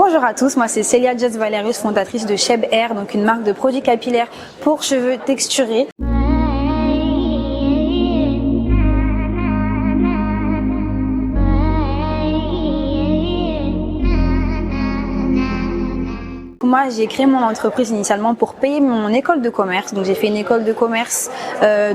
Bonjour à tous, moi c'est Célia Jazz Valerius, fondatrice de Sheb Hair, donc une marque de produits capillaires pour cheveux texturés. Moi, j'ai créé mon entreprise initialement pour payer mon école de commerce. Donc, j'ai fait une école de commerce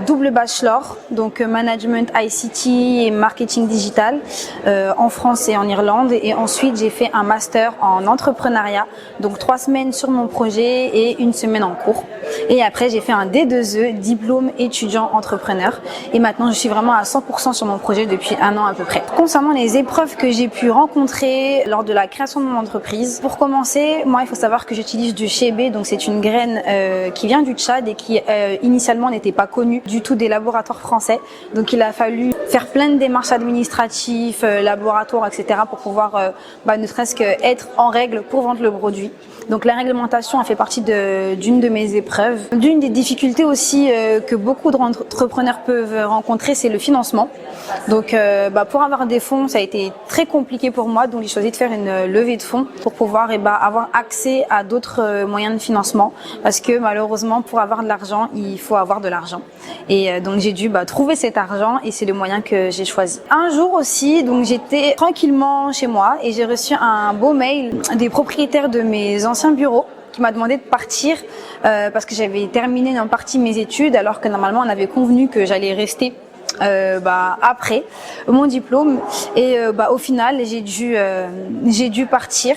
double bachelor, donc management ICT et marketing digital en France et en Irlande. Et ensuite, j'ai fait un master en entrepreneuriat, donc 3 semaines sur mon projet et 1 semaine en cours. Et après, j'ai fait un D2E, diplôme étudiant entrepreneur. Et maintenant, je suis vraiment à 100% sur mon projet depuis 1 an à peu près. Concernant les épreuves que j'ai pu rencontrer lors de la création de mon entreprise, pour commencer, moi, il faut savoir que j'utilise du chébé, donc c'est une graine qui vient du Tchad et qui initialement n'était pas connue du tout des laboratoires français. Donc il a fallu faire plein de démarches administratives, laboratoires, etc. pour pouvoir ne serait-ce qu'être en règle pour vendre le produit. Donc la réglementation a fait partie d'une de mes épreuves. D'une des difficultés aussi que beaucoup d'entrepreneurs peuvent rencontrer, c'est le financement. Donc pour avoir des fonds, ça a été très compliqué pour moi, donc j'ai choisi de faire une levée de fonds pour pouvoir avoir accès à d'autres moyens de financement, parce que malheureusement pour avoir de l'argent, il faut avoir de l'argent. Et donc j'ai dû trouver cet argent et c'est le moyen que j'ai choisi. Un jour aussi, donc j'étais tranquillement chez moi et j'ai reçu un beau mail des propriétaires de mes anciens bureaux qui m'a demandé de partir parce que j'avais terminé en partie mes études alors que normalement on avait convenu que j'allais rester après mon diplôme et au final j'ai dû partir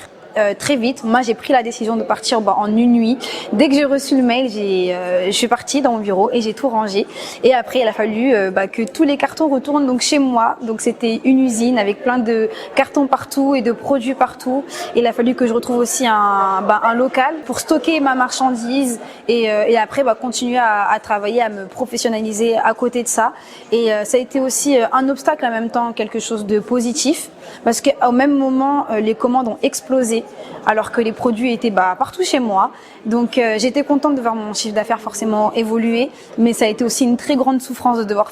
très vite. Moi, j'ai pris la décision de partir en 1 nuit. Dès que j'ai reçu le mail, je suis partie dans mon bureau et j'ai tout rangé. Et après, il a fallu que tous les cartons retournent donc chez moi. Donc, c'était une usine avec plein de cartons partout et de produits partout. Et il a fallu que je retrouve aussi un local pour stocker ma marchandise et après continuer à travailler, à me professionnaliser à côté de ça. Et ça a été aussi un obstacle en même temps, quelque chose de positif, parce qu'au même moment, les commandes ont explosé alors que les produits étaient partout chez moi. Donc j'étais contente de voir mon chiffre d'affaires forcément évoluer, mais ça a été aussi une très grande souffrance de devoir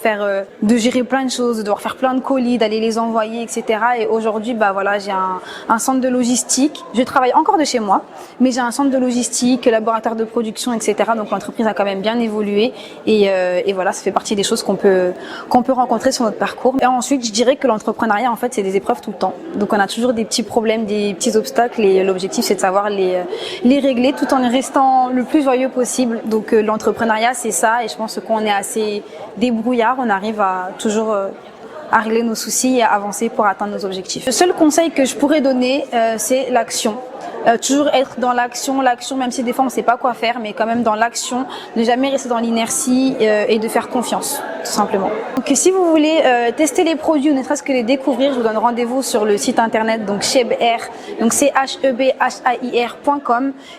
de gérer plein de choses, de devoir faire plein de colis, d'aller les envoyer, etc. Et aujourd'hui, j'ai un centre de logistique. Je travaille encore de chez moi, mais j'ai un centre de logistique, laboratoire de production, etc. Donc l'entreprise a quand même bien évolué et voilà, ça fait partie des choses qu'on peut rencontrer sur notre parcours. Et ensuite, je dirais que l'entrepreneuriat, en fait, c'est des épreuves tout le temps. Donc on a toujours des petits problèmes, des petits obstacles et l'objectif, c'est de savoir les régler tout en restant le plus joyeux possible. Donc l'entrepreneuriat, c'est ça, et je pense qu'on est assez débrouillard, on arrive à toujours à régler nos soucis et à avancer pour atteindre nos objectifs. Le seul conseil que je pourrais donner, c'est l'action. Toujours être dans l'action, même si des fois on ne sait pas quoi faire, mais quand même dans l'action, ne jamais rester dans l'inertie et de faire confiance, tout simplement. Donc si vous voulez tester les produits ou ne serait-ce que les découvrir, je vous donne rendez-vous sur le site internet donc Sheb Hair, donc CHEBHAIR.com,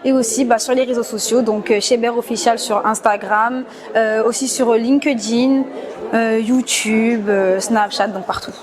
et aussi sur les réseaux sociaux, donc Sheb Hair official sur Instagram, aussi sur LinkedIn, YouTube, Snapchat, donc partout.